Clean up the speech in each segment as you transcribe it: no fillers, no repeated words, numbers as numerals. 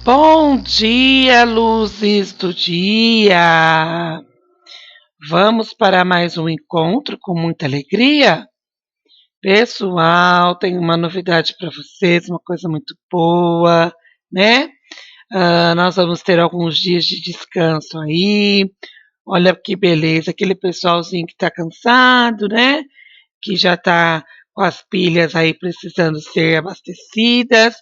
Bom dia, luzes do dia! Vamos para mais um encontro com muita alegria? Pessoal, tenho uma novidade para vocês, uma coisa muito boa, né? Nós vamos ter alguns dias de descanso aí. Olha que beleza, aquele pessoalzinho que está cansado, né? Que já está com as pilhas aí precisando ser abastecidas.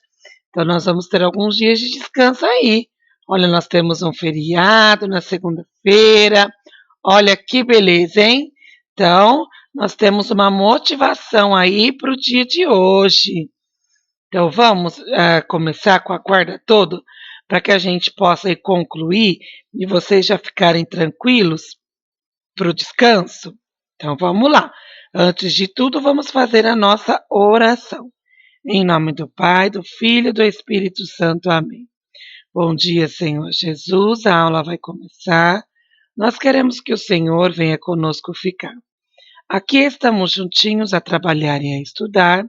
Então, nós vamos ter alguns dias de descanso aí. Olha, nós temos um feriado na segunda-feira. Olha que beleza, hein? Então, nós temos uma motivação aí para o dia de hoje. Então, vamos começar com a guarda toda para que a gente possa aí concluir e vocês já ficarem tranquilos para o descanso? Então, vamos lá. Antes de tudo, vamos fazer a nossa oração. Em nome do Pai, do Filho e do Espírito Santo. Amém. Bom dia, Senhor Jesus. A aula vai começar. Nós queremos que o Senhor venha conosco ficar. Aqui estamos juntinhos a trabalhar e a estudar.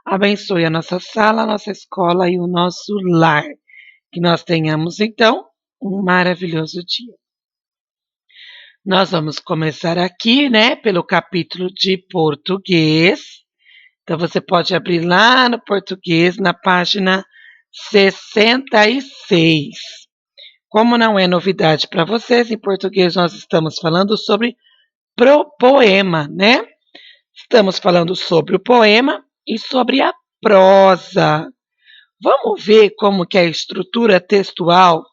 Abençoe a nossa sala, a nossa escola e o nosso lar. Que nós tenhamos, então, um maravilhoso dia. Nós vamos começar aqui, né, pelo capítulo de português. Então, você pode abrir lá no português, na página 66. Como não é novidade para vocês, em português nós estamos falando sobre poema, né? Estamos falando sobre o poema e sobre a prosa. Vamos ver como que é a estrutura textual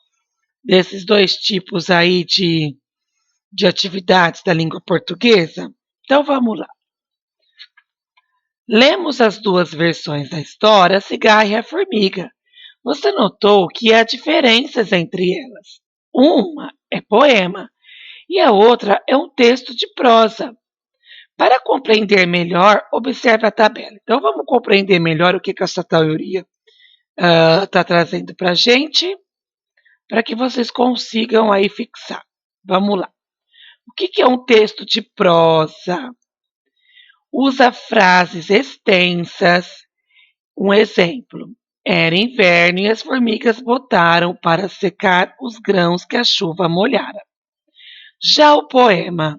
desses dois tipos aí de atividades da língua portuguesa? Então, vamos lá. Lemos as duas versões da história, a cigarra e a formiga. Você notou que há diferenças entre elas. Uma é poema e a outra é um texto de prosa. Para compreender melhor, observe a tabela. Então, vamos compreender melhor o que essa teoria está trazendo para a gente, para que vocês consigam aí fixar. Vamos lá. O que é um texto de prosa? Usa frases extensas. Um exemplo. Era inverno e as formigas botaram para secar os grãos que a chuva molhara. Já o poema,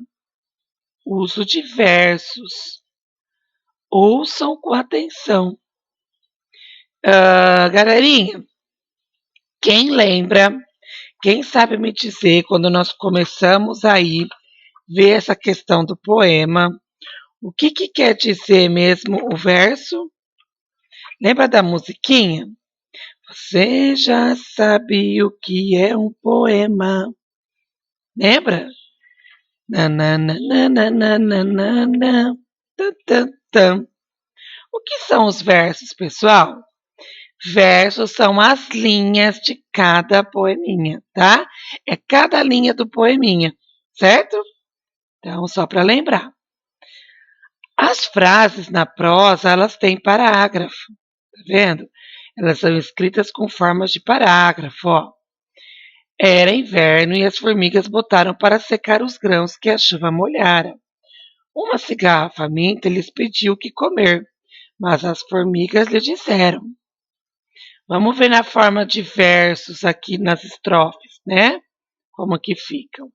uso de versos. Ouçam com atenção. Galerinha, quem lembra, quem sabe me dizer, quando nós começamos aí ver essa questão do poema, o que quer dizer mesmo o verso? Lembra da musiquinha? Você já sabe o que é um poema. Lembra? Nananana, O que são os versos, pessoal? Versos são as linhas de cada poeminha, tá? É cada linha do poeminha, certo? Então, só para lembrar. As frases na prosa, elas têm parágrafo, tá vendo? Elas são escritas com formas de parágrafo, ó. Era inverno e as formigas botaram para secar os grãos que a chuva molhara. Uma cigarra faminta lhes pediu o que comer, mas as formigas lhe disseram. Vamos ver na forma de versos aqui nas estrofes, né? Como que ficam.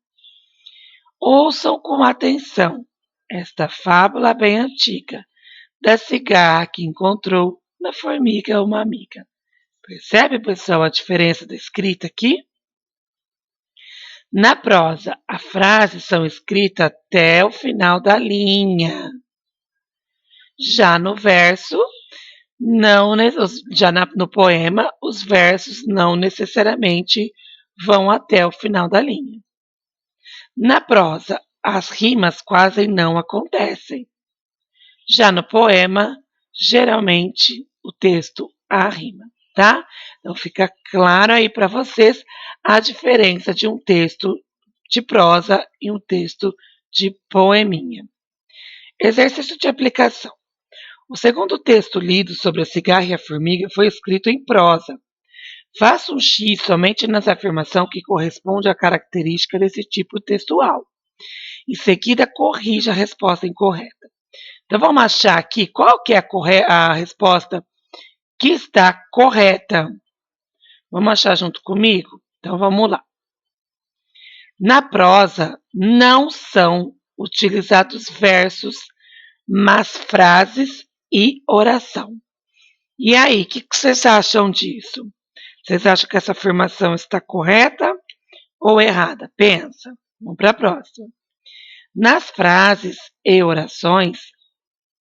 Ouçam com atenção esta fábula bem antiga da cigarra que encontrou na formiga uma amiga. Percebe, pessoal, a diferença da escrita aqui? Na prosa, as frases são escritas até o final da linha. Já no verso, no poema, os versos não necessariamente vão até o final da linha. Na prosa, as rimas quase não acontecem. Já no poema, geralmente o texto rima, tá? Então fica claro aí para vocês a diferença de um texto de prosa e um texto de poeminha. Exercício de aplicação. O segundo texto lido sobre a cigarra e a formiga foi escrito em prosa. Faça um X somente nas afirmações que correspondem à característica desse tipo textual. Em seguida, corrija a resposta incorreta. Então, vamos achar aqui qual que é a resposta que está correta. Vamos achar junto comigo? Então vamos lá. Na prosa não são utilizados versos, mas frases e oração. E aí, o que vocês acham disso? Vocês acham que essa afirmação está correta ou errada? Pensa. Vamos para a próxima. Nas frases e orações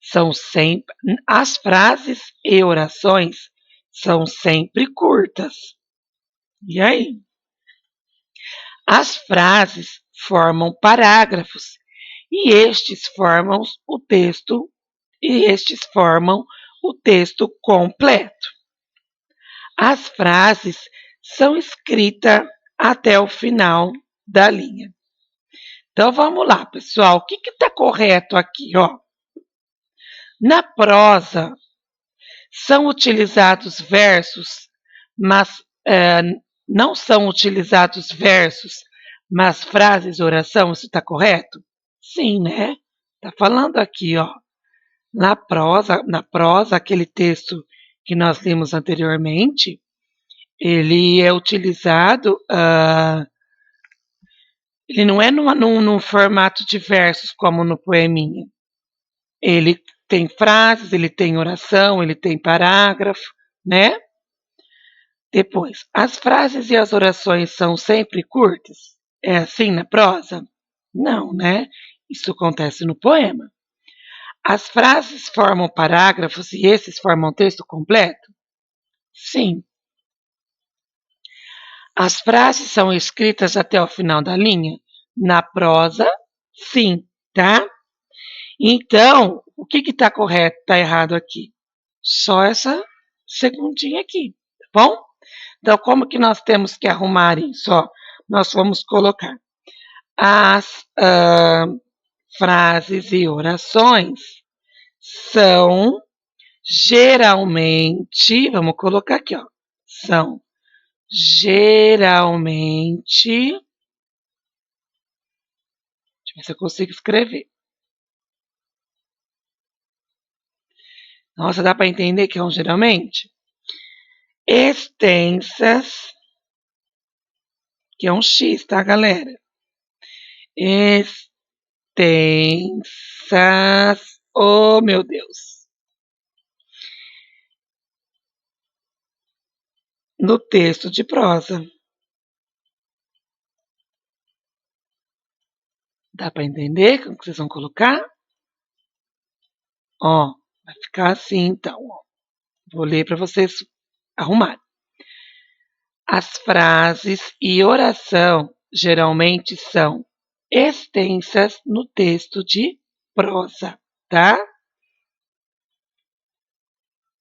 são sempre as frases e orações são sempre curtas. E aí? As frases formam parágrafos e estes formam o texto completo. As frases são escritas até o final da linha. Então vamos lá, pessoal. O que está correto aqui? Ó? Na prosa são utilizados versos, mas não são utilizados versos, mas frases, oração. Isso está correto? Sim, né? Está falando aqui, ó. Na prosa, aquele texto que nós lemos anteriormente, ele é utilizado, ele não é num formato de versos como no poeminha. Ele tem frases, ele tem oração, ele tem parágrafo, né? Depois, as frases e as orações são sempre curtas? É assim na prosa? Não, né? Isso acontece no poema. As frases formam parágrafos e esses formam texto completo? Sim. As frases são escritas até o final da linha? Na prosa, sim, tá? Então, o que está correto, está errado aqui? Só essa segundinha aqui, tá bom? Então, como que nós temos que arrumar isso? Ó, nós vamos colocar as frases e orações são geralmente, vamos colocar aqui, ó, são geralmente, deixa eu ver se eu consigo escrever. Nossa, dá para entender que é um geralmente? Extensas, que é um X, tá, galera? Extensas, oh meu Deus. No texto de prosa. Dá para entender como que vocês vão colocar? Ó, vai ficar assim então, ó. Vou ler para vocês arrumarem. As frases e oração geralmente são extensas no texto de prosa, tá?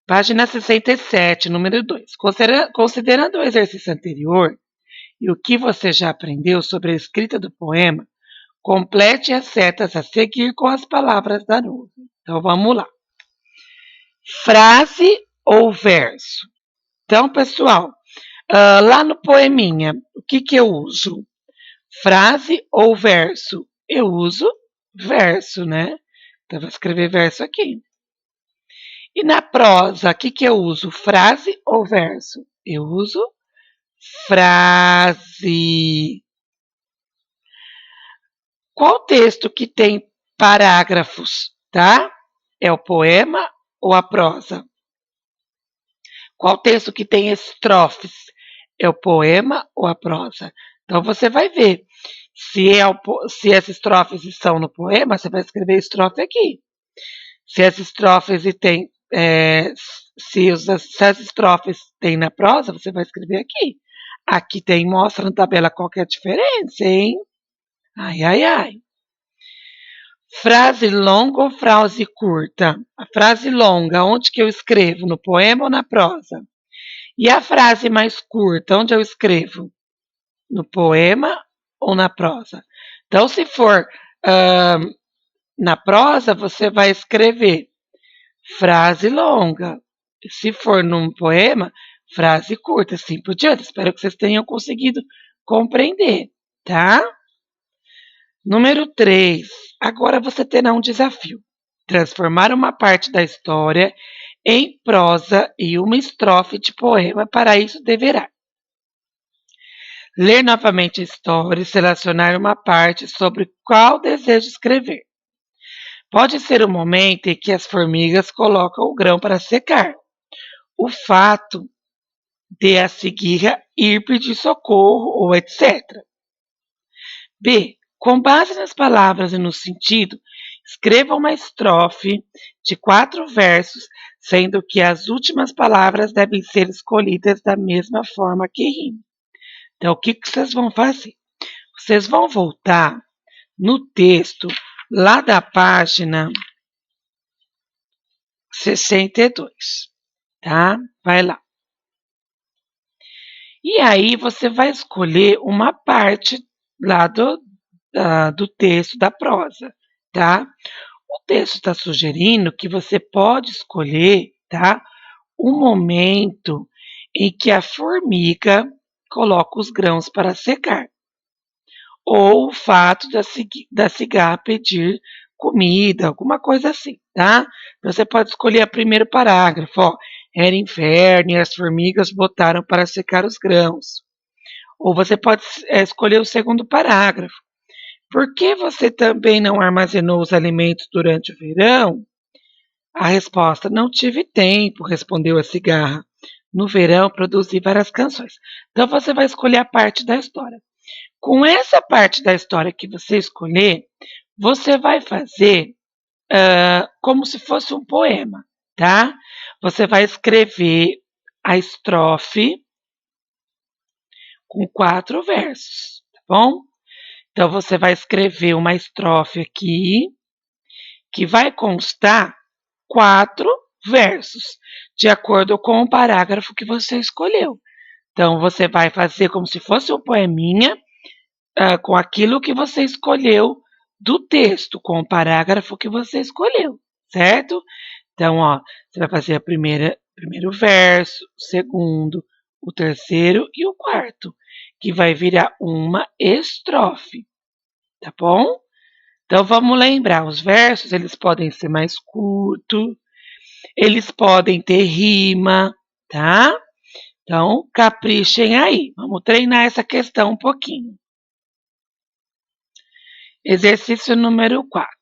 Página 67, número 2. Considerando o exercício anterior e o que você já aprendeu sobre a escrita do poema, complete as setas a seguir com as palavras da nuvem. Então vamos lá. Frase ou verso? Então, pessoal, lá no poeminha, o que eu uso? Frase ou verso? Eu uso verso, né? Então, vou escrever verso aqui. E na prosa, o que eu uso? Frase ou verso? Eu uso frase. Qual texto que tem parágrafos, tá? É o poema ou a prosa? Qual texto que tem estrofes? É o poema ou a prosa? Então você vai ver. Se as estrofes estão no poema, você vai escrever estrofe aqui. Se as estrofes tem, se as estrofes tem na prosa, você vai escrever aqui. Aqui tem, mostra na tabela qual que é a diferença, hein? Ai, ai, ai. Frase longa ou frase curta? A frase longa, onde que eu escrevo? No poema ou na prosa? E a frase mais curta, onde eu escrevo? No poema ou na prosa? Então, se for na prosa, você vai escrever frase longa. Se for num poema, frase curta, assim por diante. Espero que vocês tenham conseguido compreender, tá? Número 3. Agora você terá um desafio. Transformar uma parte da história em prosa e uma estrofe de poema. Para isso, deverá Ler novamente a história e selecionar uma parte sobre qual deseja escrever. Pode ser o momento em que as formigas colocam o grão para secar. O fato de a seguir ir pedir socorro ou etc. B. Com base nas palavras e no sentido, escreva uma estrofe de 4 versos, sendo que as últimas palavras devem ser escolhidas da mesma forma que rima. Então, o que vocês vão fazer? Vocês vão voltar no texto lá da página 62, tá? Vai lá. E aí você vai escolher uma parte lá do texto da prosa, tá? O texto está sugerindo que você pode escolher, tá? O momento em que a formiga coloca os grãos para secar, ou o fato da cigarra pedir comida, alguma coisa assim, tá? Você pode escolher o primeiro parágrafo, ó. Era inverno e as formigas botaram para secar os grãos. Ou você pode escolher o segundo parágrafo. Por que você também não armazenou os alimentos durante o verão? A resposta: não tive tempo, respondeu a cigarra. No verão produzi várias canções. Então você vai escolher a parte da história. Com essa parte da história que você escolher, você vai fazer como se fosse um poema, tá? Você vai escrever a estrofe com 4 versos, tá bom? Então você vai escrever uma estrofe aqui que vai constar 4 versos, de acordo com o parágrafo que você escolheu. Então você vai fazer como se fosse um poeminha com aquilo que você escolheu do texto, com o parágrafo que você escolheu, certo? Então, ó, você vai fazer primeiro verso, o segundo, o terceiro e o quarto, que vai virar uma estrofe, tá bom? Então vamos lembrar, os versos eles podem ser mais curtos, eles podem ter rima, tá? Então caprichem aí, vamos treinar essa questão um pouquinho. Exercício número 4.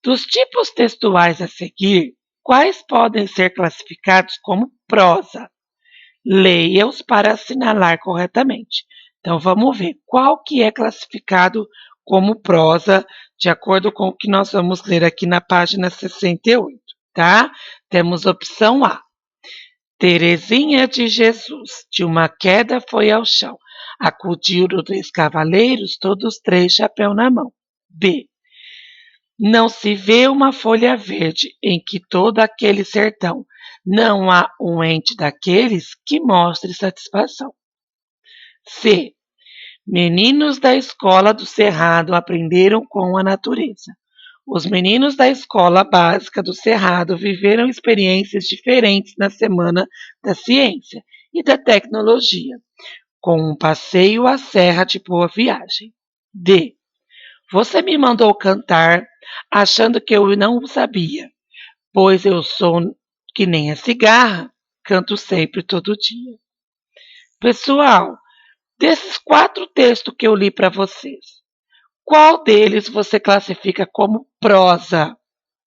Dos tipos textuais a seguir, quais podem ser classificados como prosa? Leia-os para assinalar corretamente. Então vamos ver qual que é classificado como prosa, de acordo com o que nós vamos ler aqui na página 68, tá? Temos opção A. Terezinha de Jesus, de uma queda foi ao chão. Acudiram 3 cavaleiros, todos 3 chapéu na mão. B. Não se vê uma folha verde em que todo aquele sertão não há um ente daqueles que mostre satisfação. C. Meninos da escola do Cerrado aprenderam com a natureza. Os meninos da escola básica do Cerrado viveram experiências diferentes na Semana da Ciência e da Tecnologia, com um passeio à Serra de Boa Viagem. D. Você me mandou cantar achando que eu não o sabia, pois eu sou que nem a cigarra, canto sempre todo dia. Pessoal, desses 4 textos que eu li para vocês, qual deles você classifica como prosa?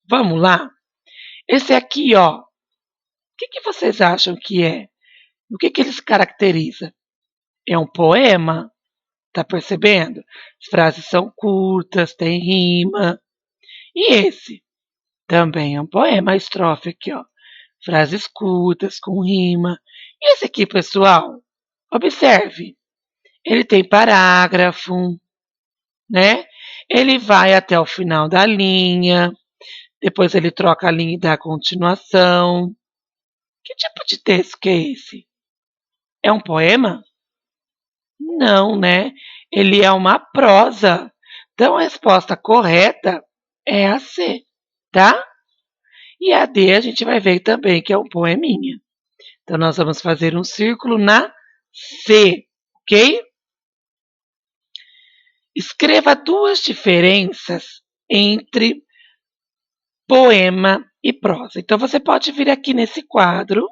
Vamos lá? Esse aqui, ó, o que vocês acham que é? O que ele se caracteriza? É um poema? Tá percebendo? As frases são curtas, tem rima. E esse? Também é um poema, a estrofe aqui, ó. Frases curtas, com rima. E esse aqui, pessoal? Observe. Ele tem parágrafo, né? Ele vai até o final da linha, depois ele troca a linha e dá a continuação. Que tipo de texto que é esse? É um poema? Não, né? Ele é uma prosa. Então a resposta correta é a C, tá? E a D a gente vai ver também que é um poeminha. Então nós vamos fazer um círculo na C, ok? Escreva 2 diferenças entre poema e prosa. Então você pode vir aqui nesse quadro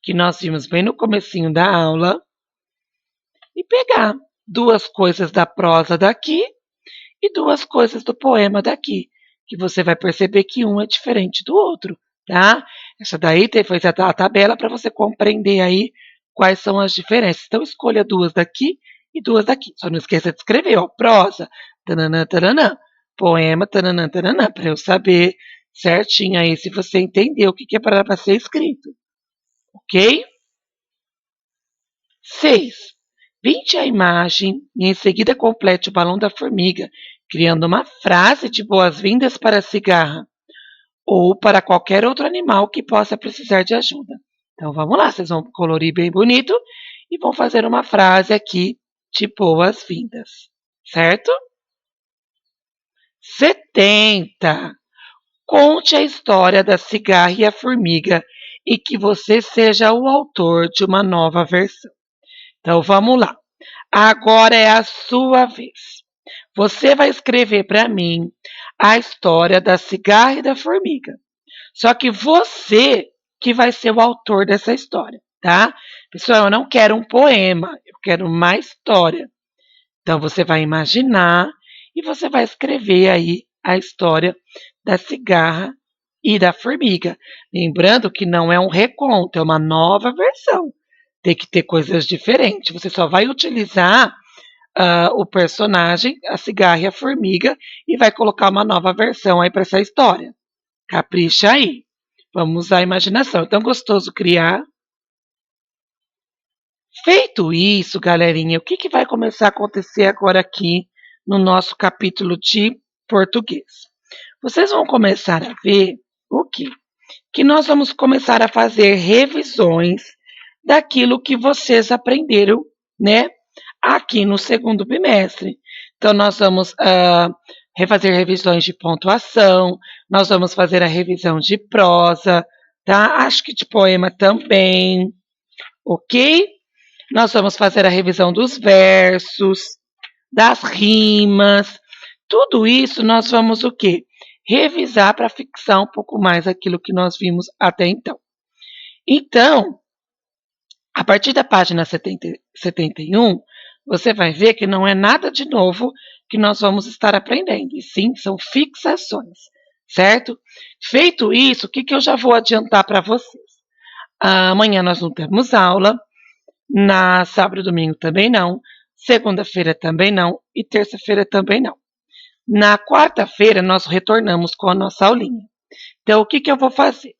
que nós vimos bem no comecinho da aula e pegar 2 coisas da prosa daqui e 2 coisas do poema daqui, que você vai perceber que um é diferente do outro, tá? Essa daí foi a tabela para você compreender aí quais são as diferenças. Então escolha 2 daqui e 2 daqui. Só não esqueça de escrever, ó, prosa, tananã, tananã, poema, tananã, tananã, para eu saber certinho aí se você entendeu o que é para ser escrito, ok? 6. Pinte a imagem e em seguida complete o balão da formiga, criando uma frase de boas-vindas para a cigarra ou para qualquer outro animal que possa precisar de ajuda. Então vamos lá, vocês vão colorir bem bonito e vão fazer uma frase aqui de boas-vindas, certo? 70. Conte a história da cigarra e a formiga e que você seja o autor de uma nova versão. Então vamos lá. Agora é a sua vez. Você vai escrever para mim a história da cigarra e da formiga. Só que você que vai ser o autor dessa história, tá? Pessoal, eu não quero um poema, eu quero uma história. Então você vai imaginar e você vai escrever aí a história da cigarra e da formiga. Lembrando que não é um reconto, é uma nova versão. Tem que ter coisas diferentes. Você só vai utilizar o personagem, a cigarra e a formiga, e vai colocar uma nova versão aí para essa história. Capricha aí. Vamos usar a imaginação. É tão gostoso criar. Feito isso, galerinha, o que vai começar a acontecer agora aqui no nosso capítulo de português? Vocês vão começar a ver o quê? Que nós vamos começar a fazer revisões daquilo que vocês aprenderam, né? Aqui no segundo bimestre. Então, nós vamos refazer revisões de pontuação, nós vamos fazer a revisão de prosa, tá? Acho que de poema também, ok? Nós vamos fazer a revisão dos versos, das rimas, tudo isso nós vamos o quê? Revisar para fixar um pouco mais aquilo que nós vimos até então. Então, a partir da página 71, você vai ver que não é nada de novo que nós vamos estar aprendendo, e sim, são fixações, certo? Feito isso, o que eu já vou adiantar para vocês? Amanhã nós não temos aula, na sábado e domingo também não, segunda-feira também não e terça-feira também não. Na quarta-feira nós retornamos com a nossa aulinha. Então, o que eu vou fazer?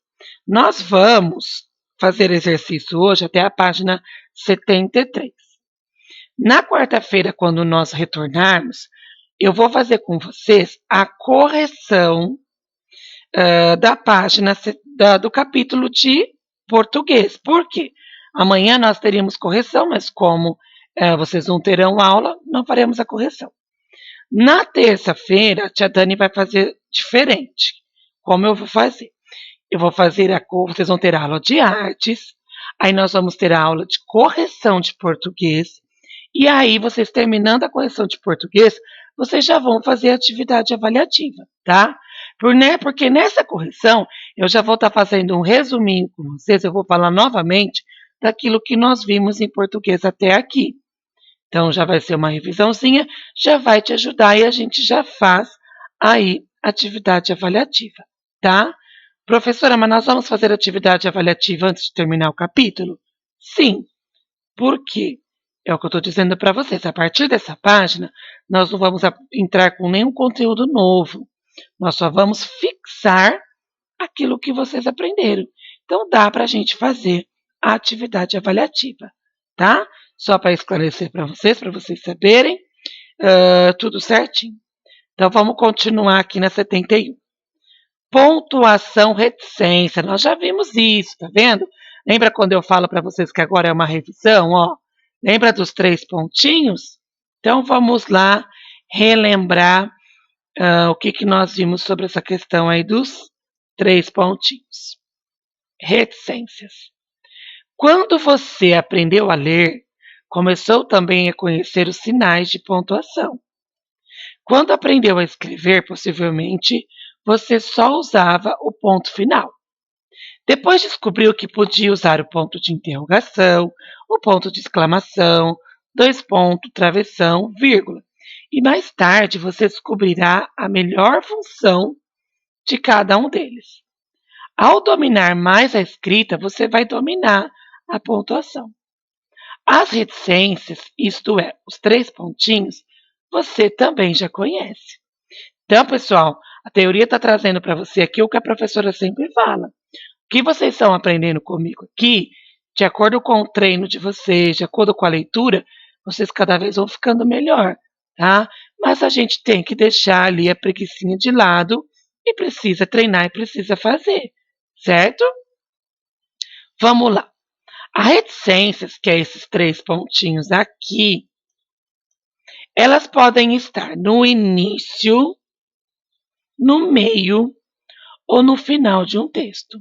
Nós vamos fazer exercício hoje até a página 73. Na quarta-feira, quando nós retornarmos, eu vou fazer com vocês a correção da página do capítulo de português. Por quê? Amanhã nós teríamos correção, mas como vocês não terão aula, não faremos a correção. Na terça-feira, a tia Dani vai fazer diferente. Como eu vou fazer? Eu vou fazer vocês vão ter aula de artes, aí nós vamos ter a aula de correção de português, e aí vocês terminando a correção de português, vocês já vão fazer a atividade avaliativa, tá? Porque nessa correção eu já vou estar fazendo um resuminho com vocês, eu vou falar novamente daquilo que nós vimos em português até aqui. Então já vai ser uma revisãozinha, já vai te ajudar e a gente já faz aí atividade avaliativa, tá? Professora, mas nós vamos fazer atividade avaliativa antes de terminar o capítulo? Sim. Por quê? É o que eu estou dizendo para vocês. A partir dessa página, nós não vamos entrar com nenhum conteúdo novo. Nós só vamos fixar aquilo que vocês aprenderam. Então, dá para a gente fazer a atividade avaliativa, tá? Só para esclarecer para vocês saberem tudo certinho. Então, vamos continuar aqui na 71. Pontuação, reticência. Nós já vimos isso, tá vendo? Lembra quando eu falo para vocês que agora é uma revisão, ó? Lembra dos 3 pontinhos? Então, vamos lá relembrar o que nós vimos sobre essa questão aí dos 3 pontinhos. Reticências. Quando você aprendeu a ler, começou também a conhecer os sinais de pontuação. Quando aprendeu a escrever, possivelmente, você só usava o ponto final. Depois descobriu que podia usar o ponto de interrogação, o ponto de exclamação, dois pontos, travessão, vírgula. E mais tarde você descobrirá a melhor função de cada um deles. Ao dominar mais a escrita, você vai dominar a pontuação. As reticências, isto é, os três pontinhos, você também já conhece. Então, pessoal, a teoria está trazendo para você aqui o que a professora sempre fala. O que vocês estão aprendendo comigo aqui, de acordo com o treino de vocês, de acordo com a leitura, vocês cada vez vão ficando melhor, tá? Mas a gente tem que deixar ali a preguicinha de lado e precisa treinar e precisa fazer, certo? Vamos lá. As reticências, que é esses três pontinhos aqui, elas podem estar no início, no meio ou no final de um texto.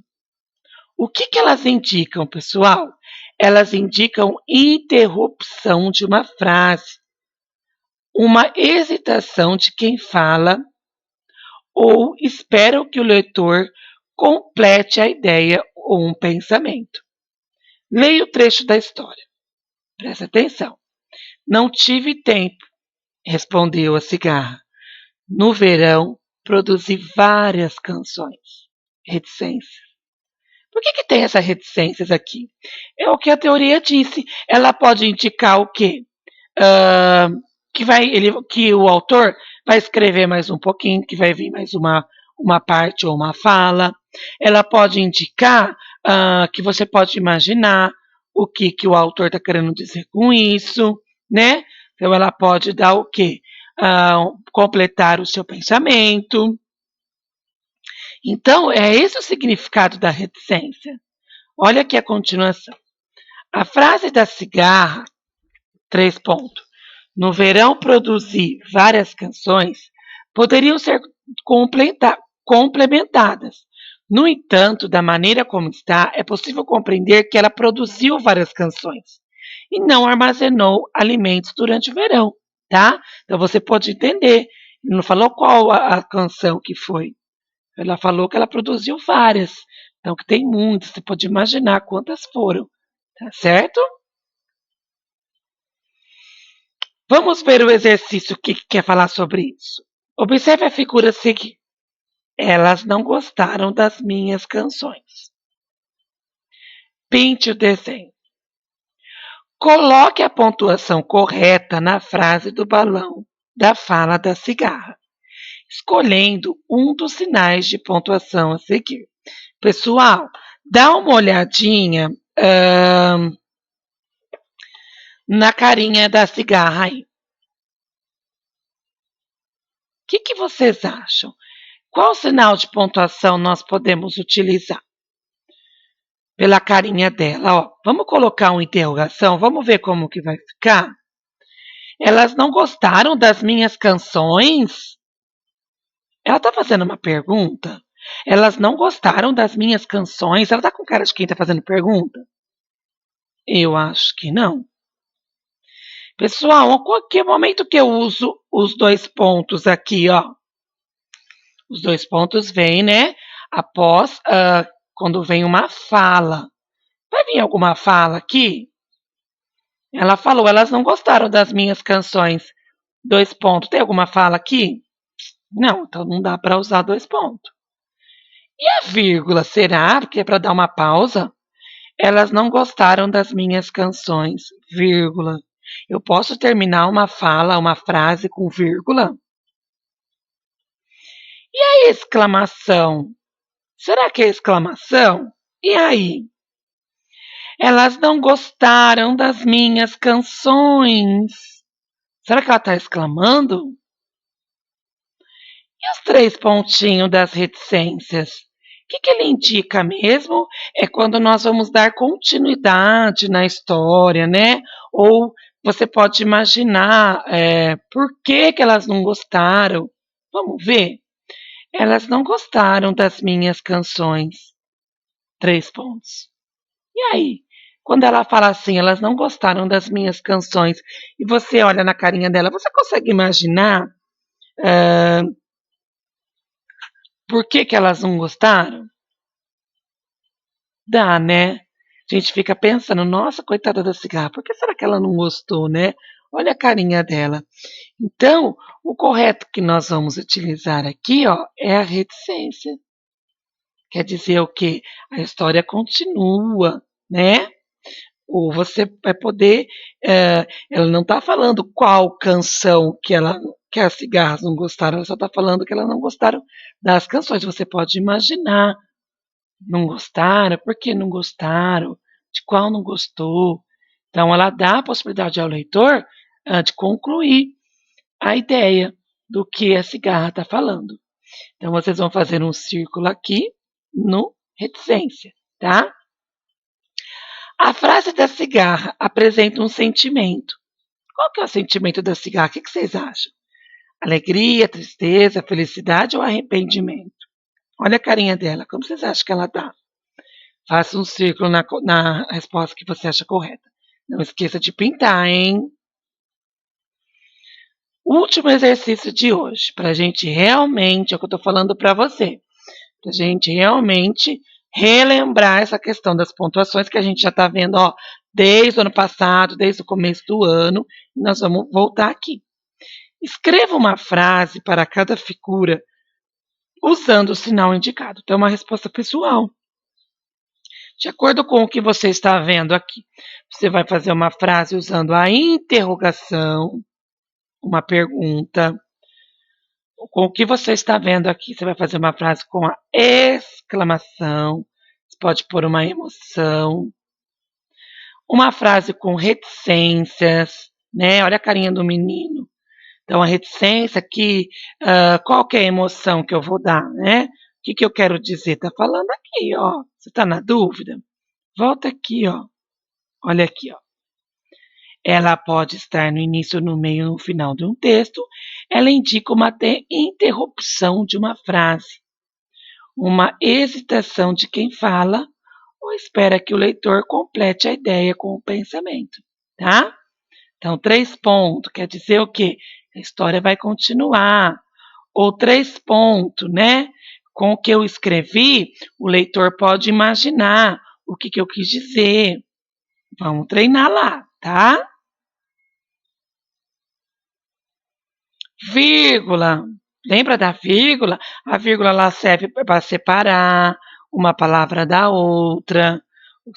O que elas indicam, pessoal? Elas indicam interrupção de uma frase, uma hesitação de quem fala ou esperam que o leitor complete a ideia ou um pensamento. Leia o trecho da história. Presta atenção. Não tive tempo, respondeu a cigarra. No verão, produzi várias canções. Reticência. Por que tem essas reticências aqui? É o que a teoria disse. Ela pode indicar o quê? Que o autor vai escrever mais um pouquinho, que vai vir mais uma parte ou uma fala. Ela pode indicar que você pode imaginar o que o autor está querendo dizer com isso, né? Então ela pode dar o quê? Completar o seu pensamento. Então, é esse o significado da reticência. Olha aqui a continuação. A frase da cigarra, 3 pontos. No verão produzi várias canções, poderiam ser complementadas. No entanto, da maneira como está, é possível compreender que ela produziu várias canções e não armazenou alimentos durante o verão, tá? Então você pode entender. Ele não falou qual a canção que foi. Ela falou que ela produziu várias. Então, que tem muitas, você pode imaginar quantas foram, tá certo? Vamos ver o exercício que quer falar sobre isso. Observe a figura seguinte. Elas não gostaram das minhas canções. Pinte o desenho. Coloque a pontuação correta na frase do balão da fala da cigarra, escolhendo um dos sinais de pontuação a seguir. Pessoal, dá uma olhadinha na carinha da cigarra aí. O que vocês acham? Qual sinal de pontuação nós podemos utilizar? Pela carinha dela, ó. Vamos colocar uma interrogação, vamos ver como que vai ficar? Elas não gostaram das minhas canções? Ela está fazendo uma pergunta? Elas não gostaram das minhas canções? Ela está com cara de quem está fazendo pergunta? Eu acho que não. Pessoal, a qualquer momento que eu uso os 2 pontos aqui, ó. Os 2 pontos vêm, né? Após, quando vem uma fala. Vai vir alguma fala aqui? Ela falou, elas não gostaram das minhas canções. 2 pontos. Tem alguma fala aqui? Não, então não dá para usar 2 pontos. E a vírgula, será? Porque é para dar uma pausa? Elas não gostaram das minhas canções, vírgula. Eu posso terminar uma fala, uma frase com vírgula? E a exclamação? Será que é exclamação? E aí? Elas não gostaram das minhas canções. Será que ela está exclamando? E os 3 pontinhos das reticências? O que ele indica mesmo? É quando nós vamos dar continuidade na história, né? Ou você pode imaginar por que elas não gostaram. Vamos ver? Elas não gostaram das minhas canções. 3 pontos. E aí? Quando ela fala assim, elas não gostaram das minhas canções, e você olha na carinha dela, você consegue imaginar por que elas não gostaram? Dá, né? A gente fica pensando, nossa, coitada da cigarra, por que será que ela não gostou, né? Olha a carinha dela. Então, o correto que nós vamos utilizar aqui, ó, é a reticência. Quer dizer o quê? A história continua, né? Ou você vai poder, ela não está falando qual canção que as cigarras não gostaram, ela só está falando que elas não gostaram das canções. Você pode imaginar, não gostaram, por que não gostaram, de qual não gostou. Então, ela dá a possibilidade ao leitor de concluir a ideia do que a cigarra está falando. Então, vocês vão fazer um círculo aqui no reticência, tá? A frase da cigarra apresenta um sentimento. Qual que é o sentimento da cigarra? O que vocês acham? Alegria, tristeza, felicidade ou arrependimento? Olha a carinha dela. Como vocês acham que ela tá? Faça um círculo na resposta que você acha correta. Não esqueça de pintar, hein? Último exercício de hoje, para a gente realmente, é o que eu estou falando para você, para a gente realmente relembrar essa questão das pontuações que a gente já está vendo, ó, desde o ano passado, desde o começo do ano, e nós vamos voltar aqui. Escreva uma frase para cada figura usando o sinal indicado. Então, é uma resposta pessoal. De acordo com o que você está vendo aqui, você vai fazer uma frase usando a interrogação, uma pergunta. Com o que você está vendo aqui, você vai fazer uma frase com a exclamação, você pode pôr uma emoção, uma frase com reticências, né? Olha a carinha do menino. Então, a reticência aqui, qual que é a emoção que eu vou dar, né? O que eu quero dizer? Tá falando aqui, ó. Você está na dúvida? Volta aqui, ó. Olha aqui, ó. Ela pode estar no início, no meio, no final de um texto. Ela indica uma interrupção de uma frase, uma hesitação de quem fala ou espera que o leitor complete a ideia com o pensamento, tá? Então, 3 pontos quer dizer o quê? A história vai continuar. Ou 3 pontos, né? Com o que eu escrevi, o leitor pode imaginar o que eu quis dizer. Vamos treinar lá, tá? Vírgula. Lembra da vírgula? A vírgula lá serve para separar uma palavra da outra.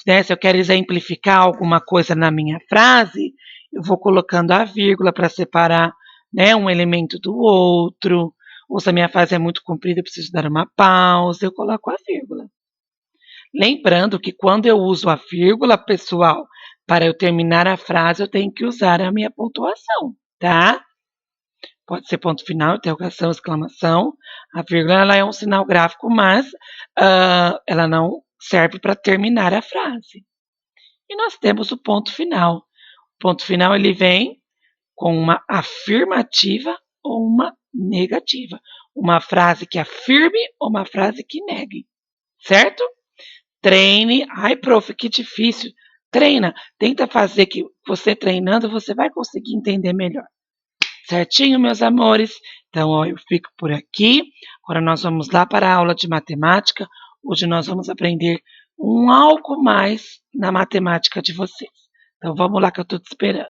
Né? Se eu quero exemplificar alguma coisa na minha frase, eu vou colocando a vírgula para separar, né, um elemento do outro. Ou se a minha frase é muito comprida, eu preciso dar uma pausa, eu coloco a vírgula. Lembrando que quando eu uso a vírgula, pessoal, para eu terminar a frase, eu tenho que usar a minha pontuação, tá? Pode ser ponto final, interrogação, exclamação. A vírgula ela é um sinal gráfico, mas ela não serve para terminar a frase. E nós temos o ponto final. O ponto final ele vem com uma afirmativa ou uma negativa. Uma frase que afirme ou uma frase que negue. Certo? Treine. Ai, prof, que difícil. Treina. Tenta fazer que você treinando, você vai conseguir entender melhor. Certinho, meus amores? Então, ó, eu fico por aqui. Agora nós vamos lá para a aula de matemática. Hoje nós vamos aprender algo mais na matemática de vocês. Então, vamos lá que eu estou te esperando.